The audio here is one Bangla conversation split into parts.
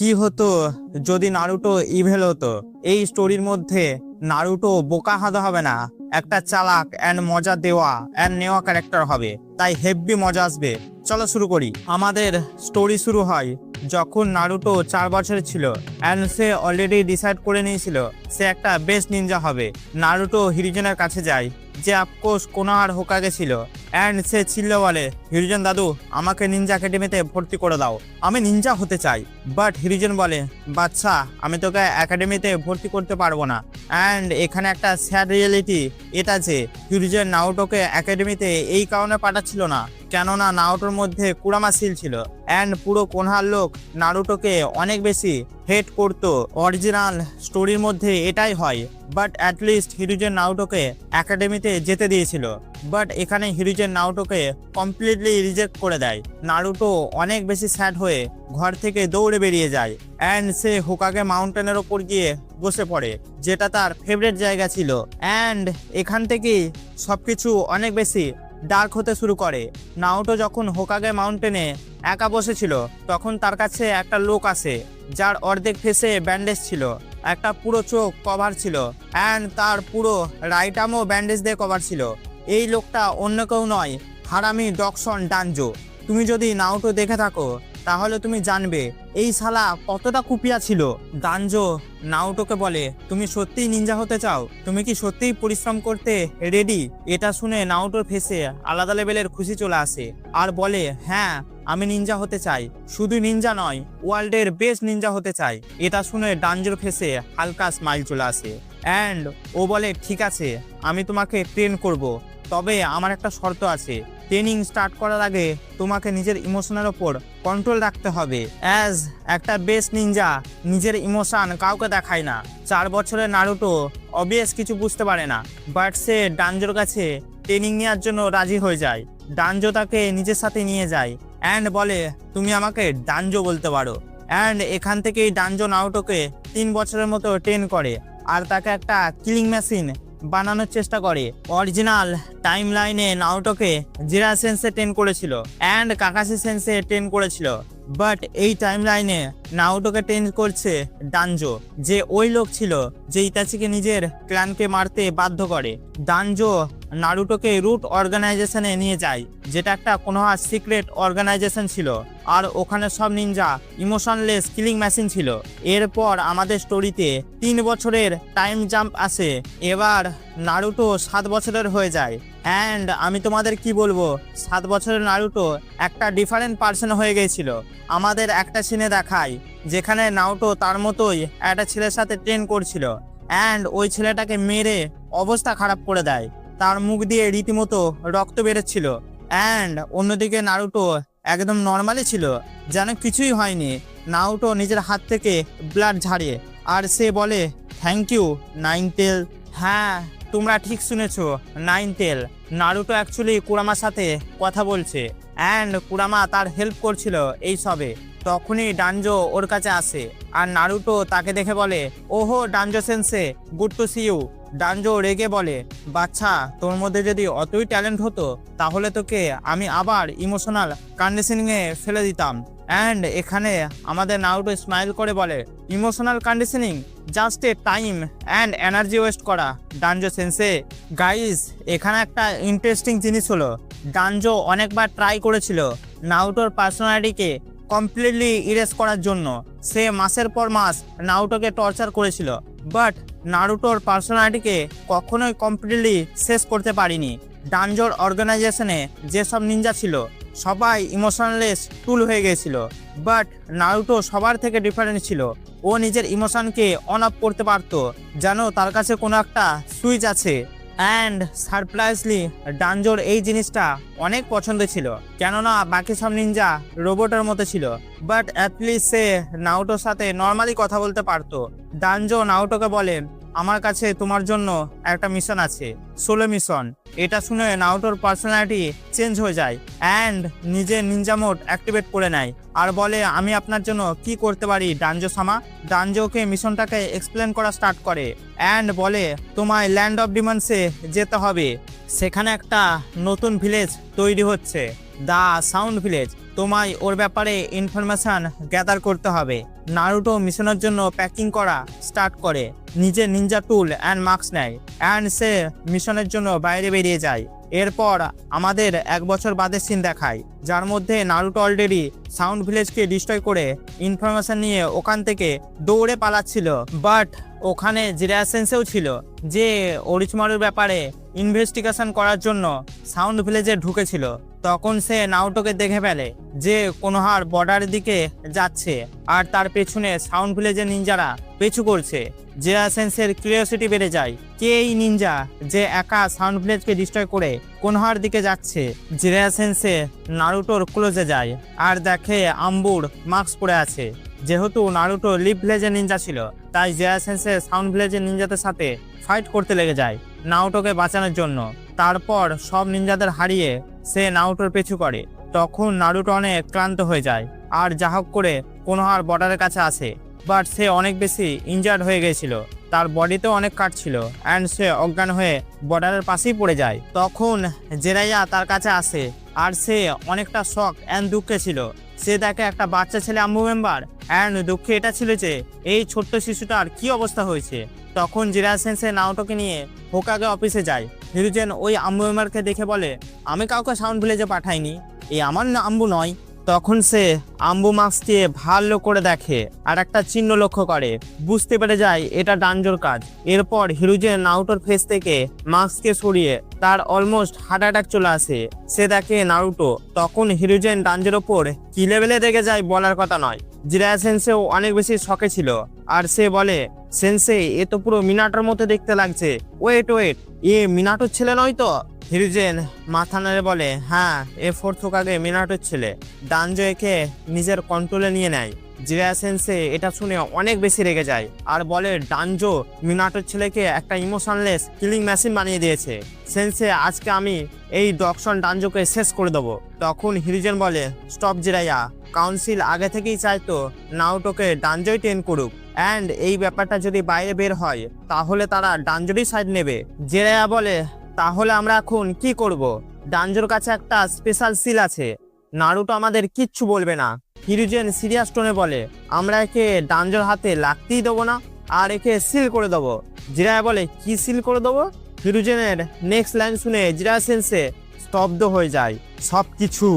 কি হতো যদি নারুটো ইভেল হতো। এই স্টোরির মধ্যে নারুটো বোকা হাদা হবে না, একটা চালাক এন্ড মজা দেওয়া এন্ড নেওয়া ক্যারেক্টার হবে, তাই হেভি মজা আসবে। চলো শুরু করি। আমাদের স্টোরি শুরু হয় যখন নারুটো 4 বছরের ছিল এন্ড সে অলরেডি ডিসাইড করে নিয়েছিল সে একটা বেস্ট নিনজা হবে। নারুটো হিরোজনের কাছে যায়, যে অফকোর্স কোনোহার হোকাগে ছিল, এন্ড সে চিল্লো বলে, হিরোজন দাদু আমাকে নিনজা একাডেমিতে ভর্তি করে দাও, আমি নিনজা হতে চাই। বাট হিরোজন বলে, বাচ্চা আমি তোকে একাডেমিতে ভর্তি করতে পারবো না। অ্যান্ড এখানে একটা স্যাড রিয়েলিটি এটা যে হিরোজন নারুটোকে একাডেমিতে এই কারণে পাঠাচ্ছিল না কেননা নারুটোর মধ্যে কুরামা সিল ছিল অ্যান্ড পুরো কোনহার লোক নারুটোকে অনেক বেশি হেট করতো। অরিজিনাল স্টোরির মধ্যে এটাই হয়, বাট অ্যাটলিস্ট হিরোজন নারুটোকে একাডেমিতে যেতে দিয়েছিল। বাট এখানে হিরোজন নারুটোকে কমপ্লিটলি রিজেক্ট করে দেয়। নারুটো অনেক বেশি স্যাড হয়ে ঘর থেকে দৌড়ে বেরিয়ে যায় অ্যান্ড সে হোকাগে মাউন্টেনের ওপর গিয়ে বসে পড়ে, যেটা তার ফেভারিট জায়গা ছিল। অ্যান্ড এখান থেকেই সবকিছু অনেক বেশি ডার্ক হতে শুরু করে। নারুটো যখন হোকাগে মাউন্টেনে একা বসেছিল তখন তার কাছে একটা লোক আসে যার অর্ধেক ফেসে ব্যান্ডেজ ছিল, একটা পুরো চোখ কভার ছিল অ্যান্ড তার পুরো রাইট আর্মও ব্যান্ডেজ দিয়ে কভার ছিল। এই লোকটা অন্য কেউ নয়, হারামি ডকসন ডানজো। তুমি যদি নারুটো দেখে থাকো তাহলে তুমি জানবে এই শালা কতটা কুপিয়া ছিল। ডানজো নারুটোকে বলে, তুমি সত্যিই নিনজা হতে চাও? তুমি কি সত্যিই পরিশ্রম করতে রেডি? এটা শুনে নারুটোর ফেসে আলাদা লেভেলের খুশি চলে আসে আর বলে, হ্যাঁ আমি নিনজা হতে চাই, শুধু নিনজা নয় ওয়ার্ল্ডের বেস্ট নিনজা হতে চাই। এটা শুনে ডানজোর ফেসে হালকা স্মাইল চলে আসে অ্যান্ড ও বলে, ঠিক আছে আমি তোমাকে ট্রেন করব, তবে আমার একটা শর্ত আছে। ট্রেনিং স্টার্ট করার আগে তোমাকে নিজের ইমোশনের ওপর কন্ট্রোল রাখতে হবে। অ্যাজ একটা বেস্ট নিনজা নিজের ইমোশন কাউকে দেখায় না। 4 বছরের নারুটো অবভিয়াস কিছু বুঝতে পারে না, বাট সে ডানজোর কাছে ট্রেনিং নেওয়ার জন্য রাজি হয়ে যায়। ডানজো তাকে নিজের সাথে নিয়ে যায় অ্যান্ড বলে, তুমি আমাকে ডানজো বলতে পারো। অ্যান্ড এখান থেকেই ডানজো নারুটোকে 3 বছরের মতো ট্রেন করে আর তাকে একটা কিলিং মেশিন বানানোর চেষ্টা করে। অরিজিনাল টাইম লাইনে নারুটোকে জিরা সেন্সে ট্রেন করেছিল অ্যান্ড কাকাশি সেন্সে ট্রেন করেছিল, বাট এই টাইম লাইনে নারুটোকে ট্রেন করছে ডানজো, যে ওই লোক ছিল যে ইতাচিকে নিজের ক্ল্যানকে মারতে বাধ্য করে। ডানজো নারুটোকে রুট অর্গানাইজেশনে নিয়ে যায়, যেটা একটা কোনোহার সিক্রেট অর্গানাইজেশন ছিল আর ওখানে সব নিনজা ইমোশনলেস কিলিং মেশিন ছিল। এরপর আমাদের স্টোরিতে 3 বছরের টাইম জাম্প আসে। এবার নারুটো 7 বছরের হয়ে যায় অ্যান্ড আমি তোমাদের কি বলবো, 7 বছরের নারুটো একটা ডিফারেন্ট পার্সন হয়ে গিয়েছিল। আমাদের একটা সিনে দেখায় যেখানে নারুটো তার মতোই একটা ছেলের সাথে ট্রেন করছিল অ্যান্ড ওই ছেলেটাকে মেরে অবস্থা খারাপ করে দেয়, তার মুখ দিয়ে রীতিমতো রক্ত বেরোচ্ছিল। অ্যান্ড অন্যদিকে নারুটো একদম নর্মালি ছিল, যেন কিছুই হয়নি। নারুটো নিজের হাত থেকে ব্লাড ঝাড়ে আর সে বলে, থ্যাংক ইউ নাইন টেল। হ্যাঁ তোমরা ঠিক শুনেছো, নাইন টেল। নারুটো অ্যাকচুয়ালি কুরামার সাথে কথা বলছে অ্যান্ড কুরামা তার হেল্প করছিল এই সবে। তখনই ডানজো ওর কাছে আসে আর নারুটো তাকে দেখে বলে, ওহো Danzo sensei, good to see you. Danzo রেগে বলে, বাচ্চা তোর মধ্যে যদি অতই ট্যালেন্ট হতো তাহলে তোকে আমি আবার ইমোশনাল কন্ডিশনিংয়ে ফেলে দিতাম। অ্যান্ড এখানে আমাদের নারুটো স্মাইল করে বলে, emotional conditioning just a time and energy waste করা ডানজো সেন্সে। গাইস এখানে একটা ইন্টারেস্টিং জিনিস হলো, ডানজো অনেকবার ট্রাই করেছিল নারুটোর পার্সোনালিটিকে কমপ্লিটলি ইরেজ করার জন্য। সে মাসের পর মাস নারুটোকে টর্চার করেছিল, বাট নারুটোর পার্সোনালিটিকে কখনোই কমপ্লিটলি শেষ করতে পারিনি। ডানজোর অর্গানাইজেশনে যেসব নিনজা ছিল সবাই ইমোশনলেস টুল হয়ে গিয়েছিল, বাট নারুটো সবার থেকে ডিফারেন্ট ছিল। ও নিজের ইমোশনকে অন অফ করতে পারতো, যেন তার কাছে কোনো একটা সুইচ আছে। অ্যান্ড সারপ্রাইজলি ডানজোর এই জিনিসটা অনেক পছন্দ ছিল, কেননা বাকি সব নিনজা রোবটের মতো ছিল, বাট অ্যাটলিস্ট সে নারুটোর সাথে নর্মালি কথা বলতে পারতো। ডানজো নারুটোকে বলেন, আমার কাছে তোমার জন্য একটা মিশন আছে, সোলো মিশন। এটা শুনে নারুটোর পার্সোনালিটি চেঞ্জ হয়ে যায় অ্যান্ড নিজের নিনজা মোড অ্যাক্টিভেট করে নেয় আর বলে, আমি আপনার জন্য কি করতে পারি ডানজো সামা। ডানজোকে মিশনটাকে এক্সপ্লেন করা স্টার্ট করে অ্যান্ড বলে, তোমায় ল্যান্ড অফ ডিমন্সে যেতে হবে, সেখানে একটা নতুন ভিলেজ তৈরি হচ্ছে, দ্য সাউন্ড ভিলেজ। তোমায় ওর ব্যাপারে ইনফরমেশন গ্যাদার করতে হবে নারুটো মিশনের জন্য প্যাকিং করা স্টার্ট করে, নিজের নিনজা টুল অ্যান্ড মাস্ক নেয় অ্যান্ড সে মিশনের জন্য বাইরে বেরিয়ে যায়। এরপর আমাদের 1 বছর বাদের সিন দেখায়, যার মধ্যে নারুটো অলরেডি সাউন্ড ভিলেজকে ডিস্ট্রয় করে ইনফরমেশন নিয়ে ওখান থেকে দৌড়ে পালাচ্ছিল। বাট ওখানে জিরায়া সেন্সেও ছিল, যে অরিচিমারুর ব্যাপারে ইনভেস্টিগেশন করার জন্য সাউন্ড ভিলেজে ঢুকেছিল। তখন সে নারুটোকে দেখে ফেলে যে কোনোহার বর্ডারের দিকে যাচ্ছে আর তার পেছনে সাউন্ড ভিলেজের নিনজারা পিছু করছে। জিরায়া সেন্সের কিউরিওসিটি বেড়ে যায়, কে এই নিনজা যে একা সাউন্ড ভিলেজকে ডিস্ট্রয় করে কোনোহার দিকে যাচ্ছে। জিরায়া সেন্সে নারুটোর ক্লোজে যায় আর দেখে আম্বুর মাস্ক পরে আছে। যেহেতু নারুটো লিপ ভিলেজের নিনজা ছিল, তাই জিরায়া সেন্সে সাউন্ড ভিলেজের নিনজাদের সাথে ফাইট করতে লেগে যায় নারুটোকে বাঁচানোর জন্য। তারপর সব নিনজাদের হারিয়ে সে নারুটোর পিছু করে। তখন নারুটো অনেক ক্লান্ত হয়ে যায় আর যা হোক করে কোনোহার বর্ডারের কাছে আসে। বাট সে অনেক বেশি ইনজার্ড হয়ে গেছিল, তার বডিতেও অনেক কাট ছিল অ্যান্ড সে অজ্ঞান হয়ে বর্ডারের পাশেই পড়ে যায়। তখন জিরাইয়া তার কাছে আসে আর সে অনেকটা শক অ্যান্ড দুঃখে ছিল। সে দেখে একটা বাচ্চা ছেলে আম্বু মেম্বার অ্যান্ড দুঃখে এটা ছিল যে এই ছোট্ট শিশুটার কি অবস্থা হয়েছে। তখন জিরায়া সেন্সে নারুটোকে নিয়ে হোকাগে অফিসে যায়। হিরুজেন ওই আম্বু মেম্বারকে দেখে বলে, আমি কাউকে সাউন্ড ভিলেজে পাঠাইনি, এই আমার আম্বু নয়। তখন সে আম্বু মাস্ককে ভালো করে দেখে আর একটা চিহ্ন লক্ষ্য করে, বুঝতে পেরে যায় এটা ডানজোর কাজ। এরপর হিরুজেন নারুটোর ফেস থেকে মাস্ককে সরিয়ে তার অলমোস্ট হার্ট অ্যাটাক চলে আসে। সে দেখে নারুটো। তখন হিরুজেন ডানজোর ওপর কি লেভেলে রেগে যায় বলার কথা নয়। জিরায়া সেন্সেও অনেক বেশি শকে ছিল আর সে বলে, সেন্সে এ তো পুরো মিনাটোর মতো দেখতে লাগছে, ওয়েট এ মিনাটোর ছেলে নয় তো? হিরুজেন মাথা নেড়ে বলে, হ্যাঁ এ ফোর্থ হোকাগে মিনাটোর ছেলে। ডানজো একে নিজের কন্ট্রোলে নিয়ে নেয়। জিরায়া সেন্সে এটা শুনে অনেক বেশি রেগে যায় আর বলে, ডানজো মিনাটোর ছেলেকে একটা ইমোশনলেস কিলিং মেশিন বানিয়ে দিয়েছে। সেন্সে আজকে আমি এই ডকশন ডানজোকে শেষ করে দেবো। তখন হিরুজেন বলে, স্টপ জিরাইয়া, কাউন্সিল আগে থেকেই চাইতো নারুটোকে ডানজোই ট্রেন করুক অ্যান্ড এই ব্যাপারটা যদি বাইরে বের হয় তাহলে তারা ডানজোরই সাইড নেবে। জিরাইয়া বলে, তাহলে আমরা এখন কি করব? ডানজোর কাছে একটা স্পেশাল সিল আছে, নারুটো আমাদের কিচ্ছু বলবে না। হিরুজেন সিরিয়াস টোনে বলে, আমরা একে ডানজোর হাতে লাগতেই দেবো না আর একে সিল করে দেবো। জিরায়া বলে, কি সিল করে দেবো? হিরুজেনের নেক্সট লাইন শুনে জিরায়া সেন্সে স্তব্ধ হয়ে যায় সবকিছু।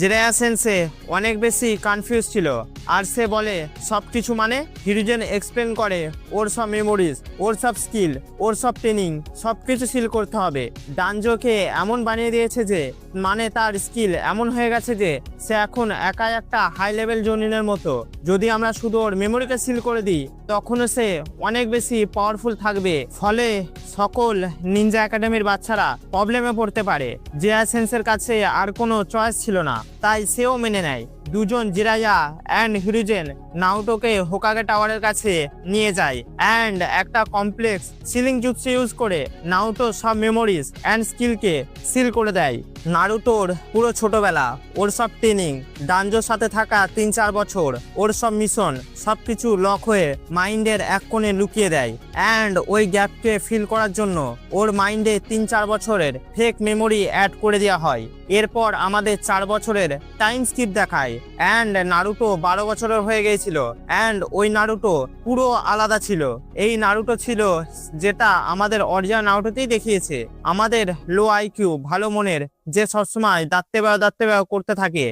জিরায়া সেন্সে অনেক বেশি কনফিউজ ছিল আর সে বলে, সবকিছু মানে? হিরুজেন এক্সপ্লেন করে ওর সব মেমোরিজ, ওর সব স্কিল, ওর সব ট্রেনিং সবকিছু সিল করতে হবে। ডানজোকে এমন বানিয়ে দিয়েছে যে মানে তার স্কিল এমন হয়ে গেছে যে সে এখন একাই একটা হাই লেভেল জোনিনের মতো। যদি আমরা শুধু ওর মেমোরিকে সিল করে দিই তখনও সে অনেক বেশি পাওয়ারফুল থাকবে, ফলে সকল নিনজা একাডেমির বাচ্চারা প্রবলেমে পড়তে পারে। জিরায়া সেন্সের কাছে আর কোনো চয়েস ছিল না, তাই সেও মেনে নেয়। দুজন জিরাইয়া অ্যান্ড হিরুজেন নারুটোকে হোকাগে টাওয়ারের কাছে নিয়ে যায় অ্যান্ড একটা কমপ্লেক্স সিলিং জুৎসু ইউজ করে নারুটো সব মেমোরিজ অ্যান্ড স্কিলকে সিল করে দেয়। নারুটোর পুরো ছোটবেলা, ওর সব ট্রেনিং, ডানজোর সাথে থাকা 3-4 বছর, ওর সব মিশন সবকিছু লক হয়ে মাইন্ডের এক কোণে লুকিয়ে দেয় অ্যান্ড ওই গ্যাপকে ফিল করার জন্য ওর মাইন্ডে 3-4 বছরের ফেক মেমোরি অ্যাড করে দেওয়া হয়। এরপর আমাদের 4 বছরের টাইম স্কিপ দেখায় অ্যান্ড নারুটো 12 বছরের হয়ে গিয়েছিল অ্যান্ড ওই নারুটো পুরো আলাদা ছিল। এই নারুটো ছিল যেটা আমাদের অরিজিনাল নারুটোতেই দেখিয়েছে, আমাদের লো আইকিউ ভালো মনের, যে সবসময় দাঁততে বেয়া করতে থাকে।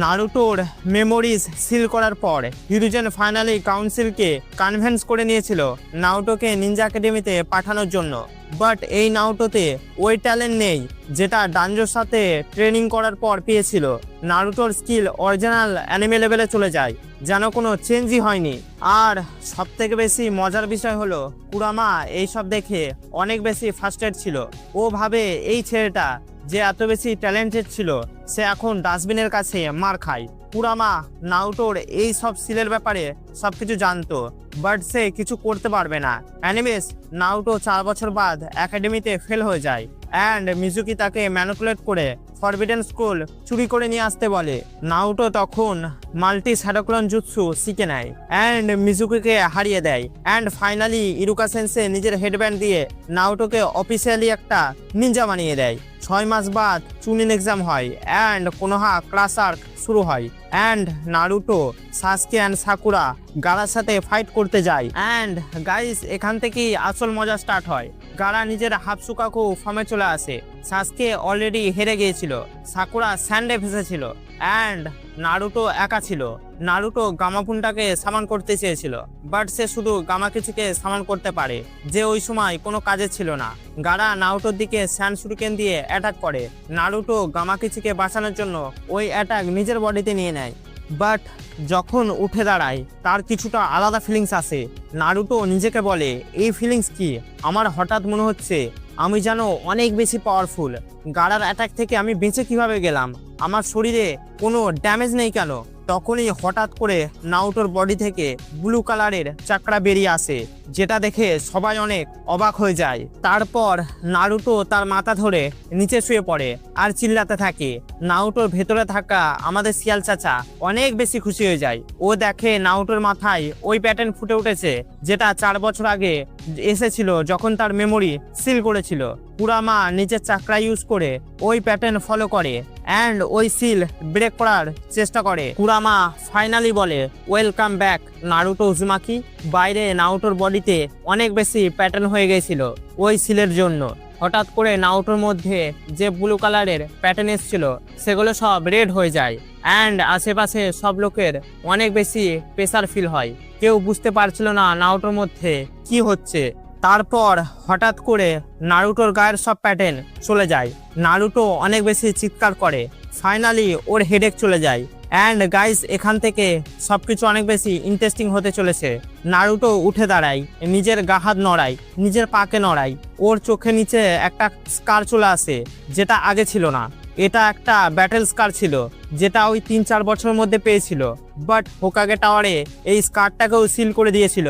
নারুটোর মেমোরিজ সিল করার পর হিরুজেন ফাইনালি কাউন্সিলকে কনভিন্স করে নিয়েছিল নারুটোকে নিনজা একাডেমিতে পাঠানোর জন্য। বাট এই নারুটোতে ওই ট্যালেন্ট নেই যেটা ডানজোর সাথে ট্রেনিং করার পর পেয়েছিল। নারুটোর স্কিল অরিজিনাল অ্যানিমে লেভেলে চলে যায়, যেন কোনো চেঞ্জই হয়নি। আর সব থেকে বেশি মজার বিষয় হলো কুরামা এইসব দেখে অনেক বেশি ফার্স্টেড ছিল। ও ভাবে এই ছেলেটা যে এত বেশি ট্যালেন্টেড ছিল সে এখন ডাস্টবিনের কাছে মার খায়। কুরামা নারুটোর এই সব সিলের ব্যাপারে সবকিছু জানতো, বাট সে কিছু করতে পারবে না। অ্যানিমেস নারুটো 4 বছর বাদ একাডেমিতে ফেল হয়ে যায় অ্যান্ড মিজুকি তাকে ম্যানিপুলেট করে ফরবিডেন স্কুল চুরি করে নিয়ে আসতে বলে। নারুটো তখন মাল্টি শ্যাডোক্লোন জুৎসু শিখে নেয় অ্যান্ড মিজুকিকে হারিয়ে দেয় অ্যান্ড ফাইনালি ইরুকা সেন্সে নিজের হেডব্যান্ড দিয়ে নারুটোকে অফিসিয়ালি একটা নিনজা বানিয়ে দেয়। 6 মাস বাদ চুনিন এক্সাম হয় অ্যান্ড কোনোহা ক্লাস আর্ক শুরু হয় and Naruto Sasuke and Sakura গারার সাথে ফাইট করতে যায় অ্যান্ড গাইস এখান থেকেই আসল মজা স্টার্ট হয়। গারা নিজের হাফসুকাকু ফর্মে চলে আসে। সাসকে অলরেডি হেরে গিয়েছিল, সাকুরা স্যান্ডে ফেসেছিল অ্যান্ড নারুটো একা ছিল। নারুটো গামাপুনটাকে সামান করতে চেয়েছিল, বাট সে শুধু গামাকিচুকে সামান করতে পারে, যে ওই সময় কোনো কাজে ছিল না। গারা নারুটোর দিকে স্যান্ড শুরিকেন দিয়ে অ্যাটাক করে। নারুটো গামাকিচুকে বাঁচানোর জন্য ওই অ্যাটাক নিজের বডিতে নিয়ে নেয়, বাট যখন উঠে দাঁড়ায় তার কিছুটা আলাদা ফিলিংস আসে। নারুটো নিজেকে বলে, এই ফিলিংস কি? আমার হঠাৎ মনে হচ্ছে আমি যেন অনেক বেশি পাওয়ারফুল। গারার অ্যাটাক থেকে আমি বেঁচে কিভাবে গেলাম? আমার শরীরে কোনো ড্যামেজ নেই কেন? তখনই হঠাৎ করে নারুটোর বডি থেকে ব্লু কালারের চাকরা বেরিয়ে আসে, যেটা দেখে সবাই অনেক অবাক হয়ে যায়। তারপর নারুটো তার মাথা ধরে নিচে শুয়ে পড়ে আর চিল্লাতে থাকে। নারুটোর ভেতরে থাকা আমাদের শিয়াল চাচা অনেক বেশি খুশি হয়ে যায়। ও দেখে নারুটোর মাথায় ওই প্যাটার্ন ফুটে উঠেছে, যেটা 4 বছর আগে এসেছিল যখন তার মেমোরি সিল করেছিল। কুরামা নিজের চাকরা ইউজ করে ওই প্যাটার্ন ফলো করে অ্যান্ড ওই সিল ব্রেক করার চেষ্টা করে। কুরামা ফাইনালি বলে, ওয়েলকাম ব্যাক নারুটো উজুমাকি। বাইরে নারুটোর বডিতে অনেক বেশি প্যাটার্ন হয়ে গেছিল ওই সিলের জন্য। হঠাৎ করে নারুটোর মধ্যে যে ব্লু কালারের প্যাটার্ন এসেছিল সেগুলো সব রেড হয়ে যায় অ্যান্ড আশেপাশে সব লোকের অনেক বেশি প্রেসার ফিল হয়। কেউ বুঝতে পারছিল না নারুটোর মধ্যে কি হচ্ছে। তারপর হঠাৎ করে নারুটোর গায়ের সব প্যাটার্ন চলে যায়। নারুটো অনেক বেশি চিৎকার করে। ফাইনালি ওর হেডেক চলে যায় অ্যান্ড গাইস এখান থেকে সবকিছু অনেক বেশি ইন্টারেস্টিং হতে চলেছে। নারুটো উঠে দাঁড়ায়, নিজের গা হাত নড়ায়, নিজের পাকে নড়ায়। ওর চোখে নিচে একটা স্কার চলে আসে, যেটা আগে ছিল না। এটা একটা ব্যাটেল স্কার ছিল, যেটা ওই 3-4 বছরের মধ্যে পেয়েছিল, বাট হোকাগে টাওয়ারে এই স্কারটাকেও সিল করে দিয়েছিল।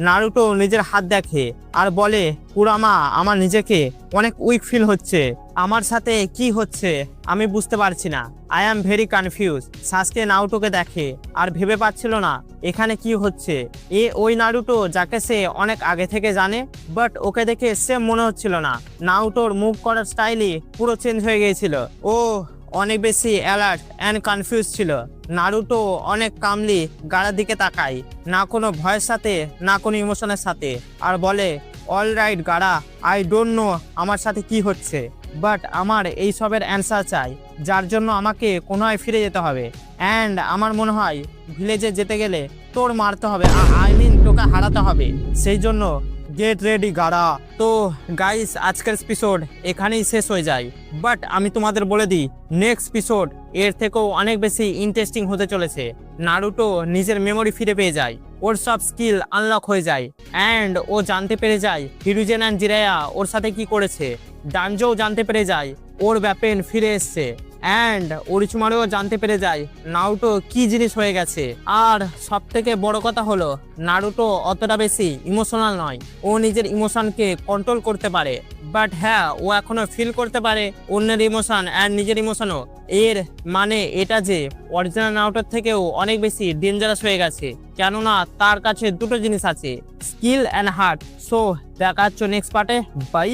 নারুটো নিজের হাত দেখে আর বলে, কুরামা আমার নিজেকে অনেক উইক ফিল হচ্ছে। আমার সাথে কি হচ্ছে আমি বুঝতে পারছি না। I am very confuse. Sasuke নারুটোকে দেখে আর ভেবে পাচ্ছিল না এখানে কি হচ্ছে। ওই নারুটো যাকে সে অনেক আগে থেকে জানে, বাট ওকে দেখে সেম মনে হচ্ছিল না। নারুটোর মুভ করার স্টাইলই পুরো চেঞ্জ হয়ে গিয়েছিল। ও অনেক বেশি অ্যালার্ট অ্যান্ড কনফিউজ ছিল। নারুটো অনেক কামলি গাড়ার দিকে তাকায়, না কোনো ভয়ের সাথে না কোনো ইমোশনের সাথে, আর বলে, অল রাইট গাড়া, আই ডোন্ট নো আমার সাথে কি হচ্ছে, বাট আমার এই সবের অ্যান্সার চাই, যার জন্য আমাকে কোনোয় ফিরে যেতে হবে অ্যান্ড আমার মনে হয় ভিলেজে যেতে গেলে তোর মারতে হবে, আই মিন তোকে হারাতে হবে। সেই জন্য গেট রেডি গাড়া। তো গাইস আজকের এপিসোড এখানেই শেষ হয়ে যায়, বাট আমি তোমাদের বলে দিই নেক্সট এপিসোড এর থেকেও অনেক বেশি ইন্টারেস্টিং হতে চলেছে। নারুটো নিজের মেমোরি ফিরে পেয়ে যায়, ওর সব স্কিল আনলক হয়ে যায় অ্যান্ড ও জানতে পেরে যায় হিরুজেন অ্যান্ড জিরায়া ওর সাথে কি করেছে। ডানজোও জানতে পেরে যায় ওর ব্যাপেন ফিরে এসছে অ্যান্ড ওরিচুমারেও জানতে পেরে যায় নারুটো কি জিনিস হয়ে গেছে। আর সব থেকে বড় কথা হলো নারুটো অতটা বেশি ইমোশনাল নয়, ও নিজের ইমোশনকে কন্ট্রোল করতে পারে, বাট হ্যাঁ ও এখনো ফিল করতে পারে অন্যের ইমোশন অ্যান্ড নিজের ইমোশনও। এর মানে এটা যে অরিজিনাল নারুটোর থেকেও অনেক বেশি ডেঞ্জারাস হয়ে গেছে, কেননা তার কাছে দুটো জিনিস আছে, স্কিল অ্যান্ড হার্ট। সো দেখা হচ্ছে নেক্সট পার্টে, বাই।